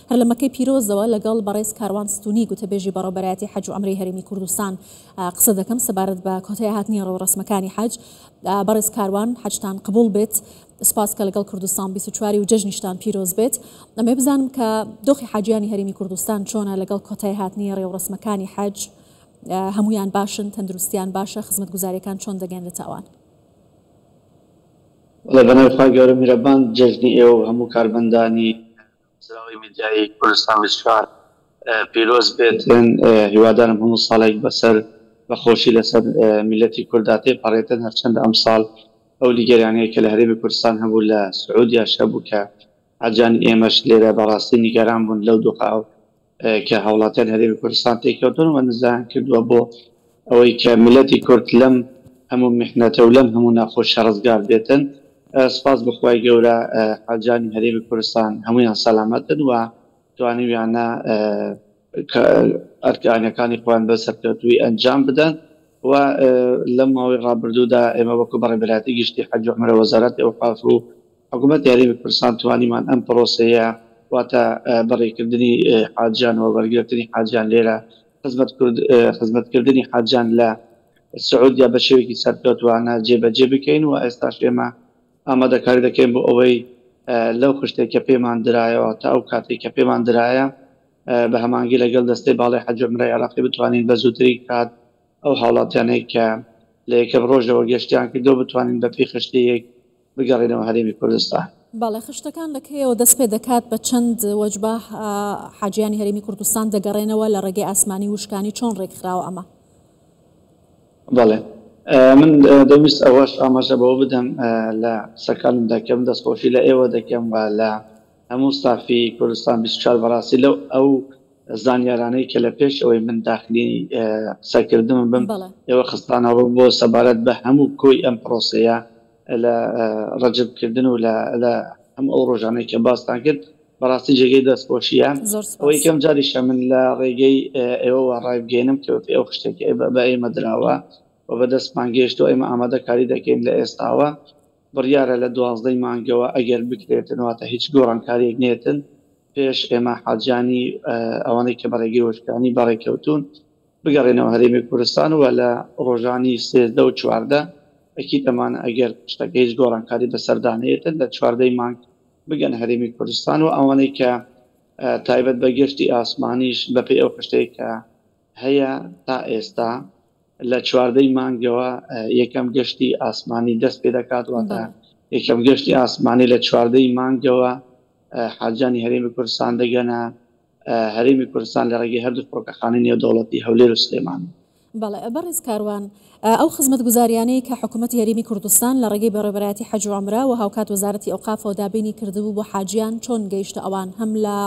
هەر لە مەکەی پیرۆزەوە لەگەڵ بەڕێز کاروان ستونی گوتەبێژی بەڕێوەبەرایەتی حەج و عومرەی هەرێمی کوردستان قسە دەکەم سەبارەت بە کۆتایی هاتنی ڕەسمەکانی حەج. بەڕێز کاروان حەجتان قبول بێت، سپاس کە لەگەڵ کوردستان 24 و جەژنیشتان پیرۆز بێت. ئەمێ بزانم کە دۆخی حاجیانی هەرێمی کوردستان چۆنە لەگەڵ کۆتایی هاتنی ڕێوەڕەسمەکانی حەج، هەمویان باشن، تەندروستیان باشە، خزمەتگوزاریەکان چۆن دەگەێنرێتە ئەوان؟ بەناوخوای گەورە میرەبان جەژنی ئێوە و هەموو کاربەندانی زراوی میدیای کوردستان 24 پیرۆز بێتن. هیوادارم هەموو ساڵێک بەسەر بەخۆشی لەسەر میلەتی کورداتێ پەڕێتن. هەرچەندە ئەم ساڵ ئەو لیگەرانەیە کە لە هەرێمی کوردستان هەبوو لە سعودیاش هەبوو کە حاجانی ئێمەش لێرە بەڕاستی نیگەران بوون لەو دووقاو کە هاوڵاتیان هەرێمی کوردستان تێکەوتن و نزان کردووە بۆ ئەوەی کە میلەتی کورد لەم هەموو میحنەتە و لەم هەموو ناخۆشە ڕزگار بێتن. سپاس بخوای گەورە حاجانی هەرێمی کوردستان هەمویان سەلامەتن و توانیویانە ئەرکانەکانی خۆیان بەسەرکەوتووی ئەنجام بدەن و لەم ماوەی ڕابردوودا ئێمە وەکو بەڕێوەبەرایەتی گشتی حەج و عومرە وەزارەتی ئەوقاف و حکوومەتی هەرێمی کوردستان توانیمان ئەم پرۆسەیە واتە بەڕێکردنی حاجیان و وەرگرتنی حاجیان لێرە خزمەتکردنی حاجیان لە سعودیا بە شێوەیەکی سەرکەوتووانە جێبەجێ بکەین و ئێستاش ئێمە ئامادەکاری دەکەین بۆ ئەوەی لەو خشتێک کە پێمان درایەوە تا ئەو کاتێک کە پێمان درایە بە هەمانگی لەگەڵ دەستەی باڵای حەج و عومرەی عێراقی بتوانین بە زووتری کات ئەو هاوڵاتیانەی کە لە یەکەم ڕۆژەوە گەشتیان کردو بتوانین بە پێی خشتەیەک بگەڕێنەوە هەرێمی کوردستان. باڵێ خشتەکان لەکەیەوە دەست پێ دەکات بە چەند وەجبە حاجیانی هەرێمی کوردستان دەگەڕێنەوە لە ڕێگەی ئاسمانی وشکانی چۆن ڕێکخراوە ئەمە؟ بەڵێ من دەویست ئەوەش ئاماژە بەوە بدەم لە قسەکانم دەکەم، دەستخۆشی لە ئێوە دەکەم و لە هەموو ستافی کوردستان 24 بەڕاستی لەو ئەو زانیارانەی کە لە پێش ئەوەی من داخلی قسەکردم بم ئێوە خستانەوە بۆ سەبارەت بە هەموو کۆی ئەم پرۆسەیە لە ڕەجبکردن و لە هەموو ئەو ڕۆژانەی کە باستان کرد بەڕاستی جێگەی دەستخۆشیە. ئەوەی کەم جاریشە من لە ڕێگەی ئێوە ڕای بگەێنم کەوتی ئەو خشتێکی بە ئێمە دراوە و بەدەستمان گەیشتەوە ئێمە ئامادەکاری دەکەین لە ئێستاوە بڕیارە لە 12 مانگەوە ئەگەر بکرێتن واتە هیچ گۆڕانکاریەک نێتن پێش ئێمە حاجانی ئەوانەی کە بەڕێگەی وشکانی بەڕێکەوتون بگەڕێنەوە هەرێمی کوردستان و لە ڕۆژانی 13 و 14 ئەکی تەمانە ئەگەر شتەکە هیچ گۆڕانکاری بەسەردانێتن لە 14 مانگ بگەن هەرێمی کوردستان و ئەوانەی کە تایبەت بە گەشتی ئاسمانیش بەپێی ئەو خشتەی کە هەیە تا ئێستا لە 14 مانگەوە یەکەم گەشتی ئاسمانی دەست پێ دەکات واتە یەکەم گەشتی ئاسمانی لە 14 مانگەوە حاجانی هەرێمی کوردستان دەگەنە هەرێمی کوردستان لە ڕێگەی هەردوو فڕۆکەخانەی نێودەوڵەتی هەولێر و سلێمانی. بەڵێ بەڕێز کاروان، ئەو خزمەتگوزاریانەی کە حکوومەتی هەرێمی کوردستان لە ڕێگەی بەڕێوەبەرایەتی حەج و عومرە و هاوکات وەزارەتی ئەوقافەوە دابینی کردبوو بۆ حاجیان چۆن گەیشتە ئەوان، هەم لە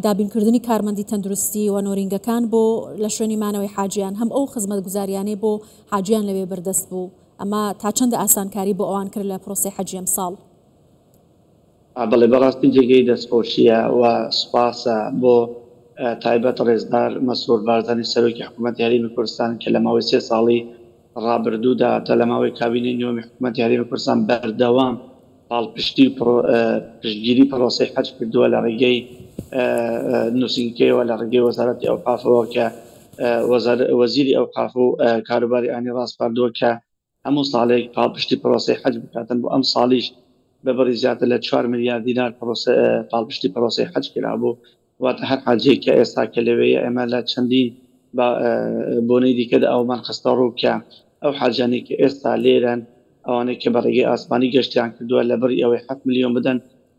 دابینکردنی کارمەندی تەندروستی و نۆرینگەکان بۆ لە شوێنی مانەوەی حاجیان، هەم ئەو خزمەتگوزاریانەی بۆ حاجیان لەوێ بەردەست بوو، ئەمە تا چەندە ئاسانکاری بۆ ئەوان کرد لە پرۆسەی حەجی ئەم ساڵ؟ بەڵێ بەڕاستی جێگەی دەستخۆشیە و سوپاسە بۆ تایبەت ڕێزدار مەسرور بارزانی سەرۆکی حکوومەتی هەرێمی کوردستان کە لە ماوەی 3 ساڵی ڕابردوودا تا لە ماوەی کابینەی نوێمی حکوومەتی هەرێمی کوردستان بەردەوام پاڵپشتی و پشتگیری پرۆسەی حەج کردووە لە ڕێگەی نووسینگەوە لە ڕێگەی وەزارەتی ئەوقافەوە کە وەزیری ئەوقاف و کاروباری ئانی ڕاستپاردووە کە هەموو ساڵێک پاڵپشتی پرۆسەی حەج بکاتن بۆ ئەم ساڵیش بەبڕی زیاتر لە 4 ملیار دینار پاڵپشتی پرۆسەی حەج کرابوو. واتە هەر حاجەیەک کە ئێستا کە لەوەیە ئێمە لە چەندین بۆنەی دیکەدا ئەومان خستە ڕوو کە ئەو حاجانەی کە ئێستا لێرەن ئەوانەی کە بەڕێگەی ئاسمانی گەشتیان کردووە لەبەری ئەوەی 7 ملیۆن بدەن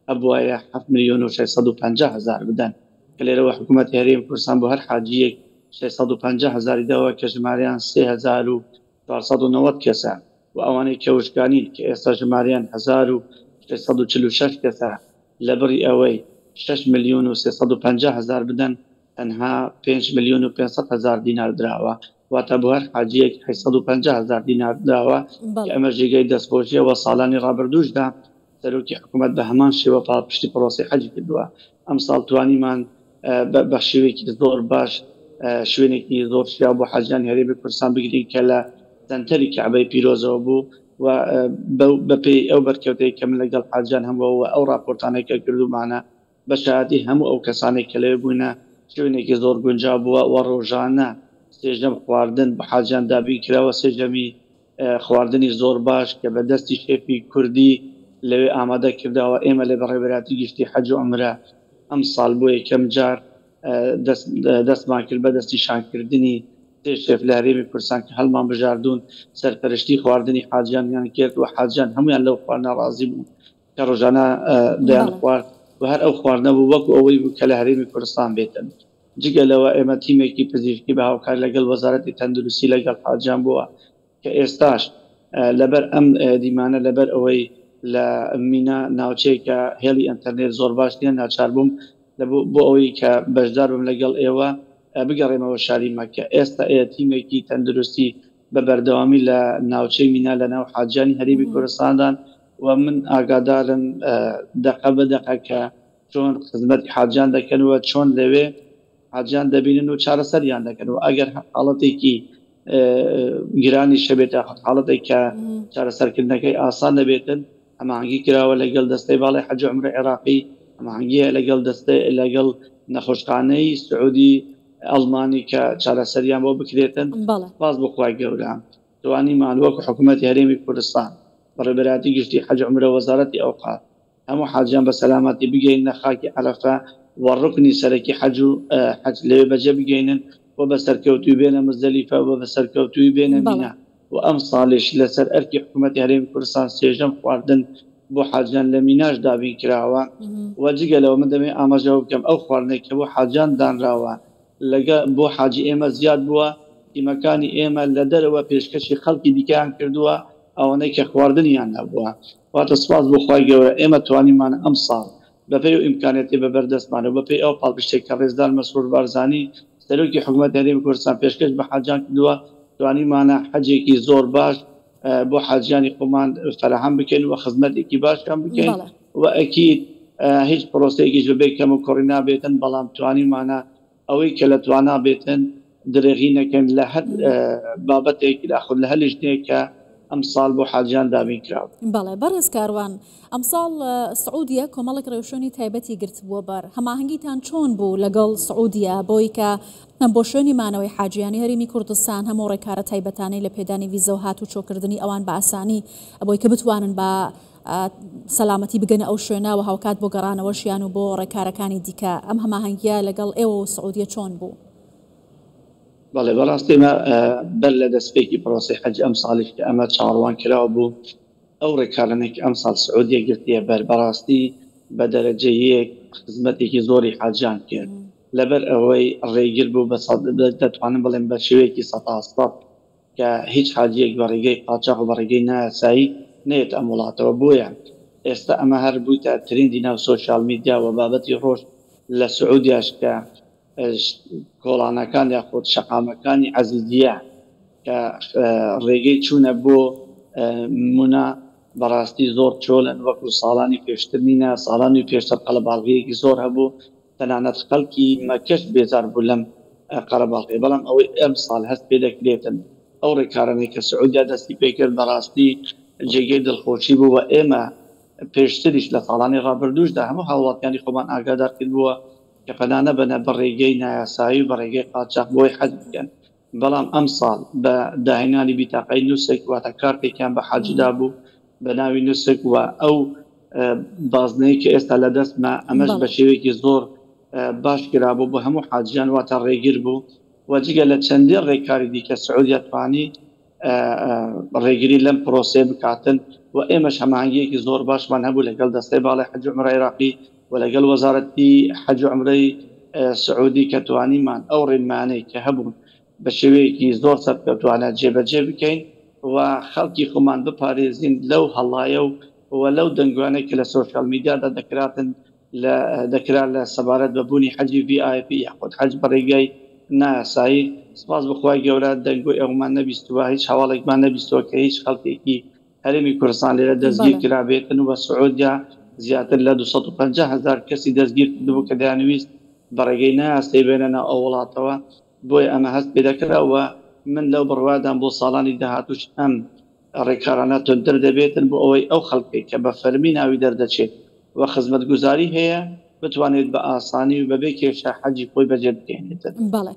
ئەبوایە 7 ملیۆن و 650 هزار بدەن کە لێرەوە حکوومەتی هەرێمی کوردستان بۆ هەر حاجیەک 650 هزاری داوە کە ژماریان 3490 کەسە و ئەوانەی کە وشکانی کە ئێستا ژماریان 1646 کەسە لەبەری ئەوەی 6 ملیۆن و 350 هزار بدەن تەنها 5 ملیۆن و 500 هزار دینار دراوە واتە بۆ هەر حاجیەک 850 هزار دینار داوە کە ئەمە جێگەی دەستخۆشیە و ساڵانی ڕابردووشدا سەرۆکی حکوومەت بە هەمان شێوە پاڵپشتی پرۆسەی حەجی کردووە. ئەم ساڵ توانیمان بە شێوەیەکی زۆر باش شوێنێکی زۆر شیا بۆ حاجیانی هەرێمی کوردستان بگرین کە لە سەنتەری کەعبەی پیرۆزەوە بوو و بەپێی ئەو بەرکەوتەی کە من لەگەڵ حاجیان هەمووە ئەو راپۆرتانێک کە کردومانە بەشایەتی هەموو ئەو کەسانێک کە لەوێ بووینە شوێنێکی زۆر گونجاو بووە و ڕۆژانە سێژەم خواردن بە حاجیان دابین کراوە، سێژەمی خواردنی زۆر باش کە بە دەستی شێفی کوردی لەوێ ئامادە کرداوە. ئێمە لە بەڕێوەبەراتی گشتی حەج و عومرە ئەم ساڵ بۆ یەکەم جار دەستمان کرد بە دەستی شانکردنی سێ شێف لە هەرێمی کوردستان کە هەڵمان بژاردوون سەرپەرشتی خواردنی حاجیانیان کرد و حاجیان هەمویان لەو خواردنە ڕازی بوون کە ڕۆژانە دەیان خوارد و هەر ئەو خواردنە بوو وەکو ئەوەی بوو کە لە هەرێمی کوردستان بێتن. جگە لەوە ئێمە تیمێکی پزیشکی بە هاوکار لەگەڵ وەزارەتی تەندروستی لەگەڵ حاجیان بووە کە ئێستاش لەبەر ئەم دیمانە لەبەر ئەوەی لە مینا ناوچەیەکە هێڵی ئینتەرنێت زۆر باش نیە ناچار بووم بۆ ئەوەی کە بەشدار بم لەگەڵ ئێوە بگەڕێمەوە شاری مەکە. ئێستا تیمێکی تەندروستی بە بەردەوامی لە ناوچەی مینا لە ناو حاجیانی هەرێمی کوردستاندان و من ئاگادارم دەقە بە دەقە کە چۆن خزمەتی حاجیان دەکەنەوە، چۆن لەوێ حاجیان دەبینن و چارەسەریان دەکەن و ئەگەر حاڵەتێکی گرانی شەبێتە حاڵەتێک کە چارەسەرکردنەکەی ئاسان دەبێتن ئەمانگی کراوە لەگەڵ دەستەی باڵی حەج و عومرە عێراقی، ئەمانگیە لەگەڵ دەستەی لەگەڵ نەخۆشخانەی سعودی ئەڵمانی کە چارەسەریان بۆ بکرێتن. باز بخوای گەورە توانیمان وەکو حکوومەتی هەرێمی کوردستان بەڕێوەبەراتی گشتی حەج و عومرە وەزارەتی ئەوقاف هەموو حاجیان بە سەلامەتی بگەینە خاکی عەرەفە و ڕوکنی سەرەکی حەج و حەج لەوێ بەجێ بگەینن و بە سەرکەوتوی بێنە مزدەلیفە و بە سەرکەوتوی بێنە مینا و ئەم ساڵیش لەسەر ئەرکی حکوومەتی هەرێمی کوردستان سێژەم خواردن بۆ حاجیان لە میناش دابین کراوە و جگە لەوە من دەمێ ئاماژەوە بکەم ئەو خواردنێک کە بۆ حاجیان دانراوە لەگە بۆ حاجی ئێمە زیاد بووە، تیمەکانی ئێمە لە دەرەوە پێشکەشی خەڵکی دیکەیان کردووە ئەوەنەی کە خواردنیان نەبووە. واتە سپاس بۆ خوای گەورە ئێمە توانیمانە ئەم ساڵ بەپێی و ئیمکانێتی بە بەردەستمانە بەپێی ئەو پاڵپشتێک کە ڕێزدار مەسرور بارزانی سەرۆکی حکوومەتی هەرێمی کوردستان پێشکەش بە حاجیان کردووە توانیمانە حەجێکی زۆر باش بۆ حاجیانی خۆمان فەرەهەم بکەین و خزمەتێکی باشیان بکەین و ئەکید هیچ پرۆسەیەکیش بەبێ کەم و کۆڕی نابێتن، بەڵام توانیمانە ئەوەی کە لە توانا بێتن درێغی نەکەن لە هەر بابەتێک لەخود لە هەر لیژنەیە کە ئەم ساڵ بۆ حاجیان دابین کراوە. بەڵێ بەڕێز کاروان ئەم ساڵ سعودیە کۆمەڵێک ڕێوشێنی تایبەتی گرتبووە بەر هەماهەنگیتان چۆن بوو لەگەڵ سعودیە بۆی کە ئەم بۆ شوێنی مانەوەی حاجیانی هەرێمی کوردستان هەموو ڕێکارە تایبەتانەی لە پێدانی ڤیزە و هات و چۆکردنی ئەوان بە ئاسانی بۆی کە بتوانن بە سەلامەتی بگەنە ئەو شوێنە و هاوکات بۆ گەڕانەوەشیان و بۆ ڕێکارەکانی دیکە ئەم هەماهەنگیە لەگەڵ ئێوە و سعودیە چۆن بوو؟ بەڵێ بەڕاستیمە بەر لە دەستپێکی پرۆسی حەج ئەم ساڵیش کە ئەمە چاڕوان کراوە بوو ئەو ڕێکارانێک ئەم ساڵ سعودیە گرتیە بەر بەڕاستی بە دەرەجە یەک خزمەتێکی زۆری حاجیان کرد لەبەر ئەوەی ڕێگر بوو دەتوانم بڵێم بە شێوەیەکی سەتاسەد کە هیچ حاجیەک بە ڕێگەی قاچاق و بە ڕێگەی نایاسایی نێت ئەم وڵاتەوە بووە. ئێستا ئەمە هەر بوویتە ترندی ناو سۆشیال میدیا و بابەتی ڕۆژ لە سعودیاش کە کۆڵانەکان یاخۆت شەقامەکانی عەزیزیە کە ڕێگەی چوونە بۆ مونا بەڕاستی زۆر چۆلن وەکو ساڵانی پێشتر نینە، ساڵانی پێشتر قەڵەباڵغیەکی زۆر هەبوو تەنانەت خەڵکی مەکەش بێزار بوو لەم قەرەباڵغی، بەڵام ئەوەی ئەم ساڵ هەست پێ دەکرێتن ئەو ڕێکارانەی کە سعودیا دەستی پێکرد بەڕاستی جێگەی دڵخۆشی بوو و ئێمە پێشتریش لە ساڵانی ڕابردووشدا هەموو هاوڵاتیانی خۆمان ئاگادار کردبووە کە پەنانە بنە بە ڕێگەی نایاسایی و بە ڕێگەی قاچاق بۆی حەج بکەن، بەڵام ئەم ساڵ بە داهێنانی بیتاقەی نووسێک واتە کارتێکیان بە حەجدا بوو بە ناوی نووسێک و ئەو بازنەی کە ئێستا لە دەستمە ئەمەش بە شێوەیەکی زۆر باش کرابوو بۆ هەموو حاجیان واتە ڕێگر بوو و جگە لە چەندین ڕێکاری دیکە سعودیا توانی ڕێگری لەم پرۆسێ بکاتن و ئێمەش هەماهەنگیەکی زۆر باشمان هەبوو لەگەڵ دەستەی باڵی حەج و عومرە عێراقی و لەگەڵ وەزارەتی حەج و عومرەی سعودی کە توانیمان ئەو ڕێنمانەی کە هەبوون بە شێوەیەکی زۆر سەرکەوتوانە جێبەجێ بکەین و خەڵکی خۆمان بپارێزین لەو هەڵایە و لەو دەنگوانەی کە لە سۆشیال میدیادا دەکرا لە سەبارەت بەبوونی حەجی VIP یاخود حەج بە ڕێگەی نایاسایی. سپاس بخوای گەورە دەنگۆی ئەومان نەبیستووە، هیچ هەواڵێکمان نەبیستووە کە هیچ خەڵکێکی هەرێمی کوردستان لێرە دەستگیر کرابێتن و سعودیا زیاتر لە 250,000 کەسی دەستگیر کردبوو کە دەیانویست بە ڕێگەی نایاسایی بێنەنە ئەو وڵاتەوە، بۆیە ئەمە هەست پێ دەکراوە من لەو بڕوادان بۆ ساڵانی داهاتوش ئەم ڕێکارانە تۆندتر دەبێتن بۆ ئەوەی ئەو خەڵکی کە بە فەرمی ناوی دەردەچێت و خزمەتگوزاری هەیە بتوانێت بە ئاسانی و بەبێ کێشە حەجی خۆی بەجێ بگەێنێتن. بەڵێ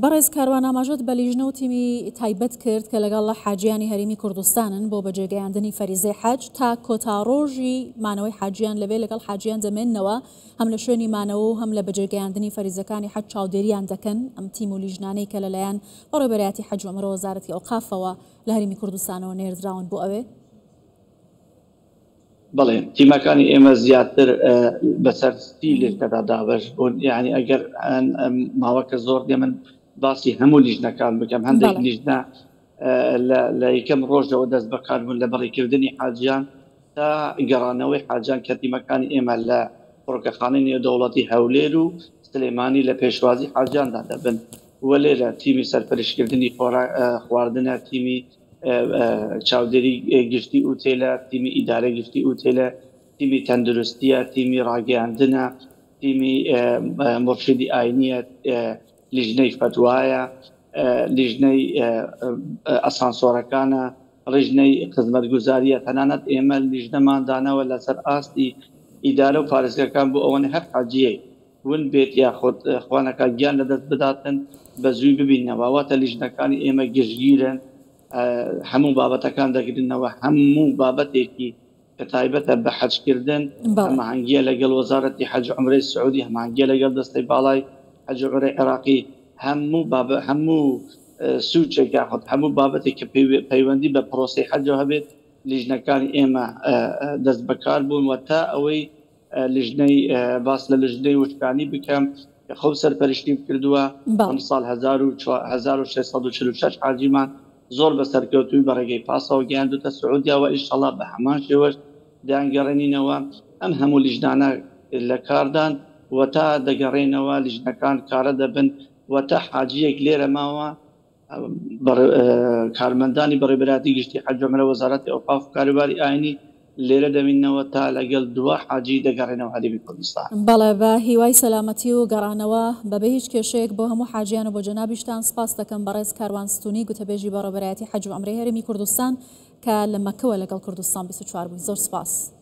بەڕێز کاروان ئاماژەت بە لیژنە و تیمی تایبەت کرد کە لەگەڵ لە حاجیانی هەرێمی کوردستانن بۆ بەجێگەیاندنی فەریزەی حەج تا کۆتاڕۆژی مانەوەی حاجیان لەبێ لەگەڵ حاجیان دەمێننەوە هەم لە شوێنی مانەوە و هەم لە بەجێگەیاندنی فەریزەکانی حەج چاودێریان دەکەن ئەم تیم و لیژنانەی کە لەلایەن بەڕێوەبەرایەتی حەج و عومرە وەزارەتی ئەوقافەوە لە هەرێمی کوردستانەوە نێردراون بۆ ئەوێ. بەڵێ تیمەکانی ئێمە زیاتر بەسەرستی لێکەدا دابش بوون، یعنی ئەگەر ماوەکە زۆر دێ من باسی هەموو لیژنەکان بکەم. هەندێک لیژنە لە یەکەم ڕۆژەوە دەست بەکار بوون لە بەڕێکردنی حاجیان تا گەڕانەوەی حاجیان کە تیمەکانی ئێمە لە فڕۆکەخانەی نێودەوڵەتی هەولێر و سلێمانی لە پێشوازی حاجیاندا دەبن. وە لێرە تیمی سەرپەرشکردنی خواردنە، تیمی چاودێری گشتی ئوتێلە، تیمی ئیدارە گشتی ئوتێلە، تیمی تەندروستیە، تیمی ڕاگەیاندنە، تیمی مرشدی ئاینیە، لیژنەی فتوایە، لیژنەی ئەسانسۆرەکانە، ڕژنەی خزمەتگوزاریە. تەنانەت ئێمە لیژنەماندانەوە لەسەر ئاستی ئیدارە و پارێزگاکان بۆ ئەوەنە هەر حاجیەی ون بێت یاخود خوانەکە گیان لەدەست بداتن بە زووی ببینەوە. واتە لیژنەکانی ئێمە گشتگیرن، هەموو بابەتەکان دەگرنەوە، هەموو بابەتێکی کە تایبەتە بە حەجکردن هەماهەنگیە لەگەڵ وەزارەتی حەج و عومرەی سعودی، هەماهەنگیە لەگەڵ دەستەی باڵای حەج و عومرەی عێراقی، هەموو سوچێک یاخود هەموو بابەتێک کە پەیوەندی بە پرۆسەی حەجەوە هەبێت لیژنەکانی ئێمە دەست بەکار بوون. و تا ئەوەی لیژنەی باس لە لیژنەی وشکانی بکەم کە خۆ سەرپەرشتیم کردووە ئەم ساڵ 1646 حاجیمان زۆر بە سەرکەوتوی بەڕێگەی پاسەوە گەیاندوتە سعودیاوە. ئینشەڵڵا بە هەمان شێوەش دایانگەڕێنینەوە ئەم هەموو لیژنانە لە کاردان و تا دەگەڕێنەوە لیژنەکان کارە دەبن و تا حاجیەک لێرە ماوە کارمەندانی بەڕێوەبەرایەتی گشتی حەج و عومرە وەزارەتی ئەوقاف و کاروباری ئاینی لێرە دەبینەوە تا لەگەڵ دووە حاجی دەگەڕێنەوە هەرێمی کوردستان. بەڵێ بە هیوای سەلامەتی و گەڕانەوە بەبێ هیچ کێشەیەک بۆ هەموو حاجیان و بۆ جەنابیشتان سپاس دەکەم بەڕێز کاروان ستونی گوتەبێژی بەڕێوەبەرایەتی حەج و عومرەی هەرێمی کوردستان کە لە مەکەوە لەگەڵ کوردستان 24 بووین. زۆر سپاس.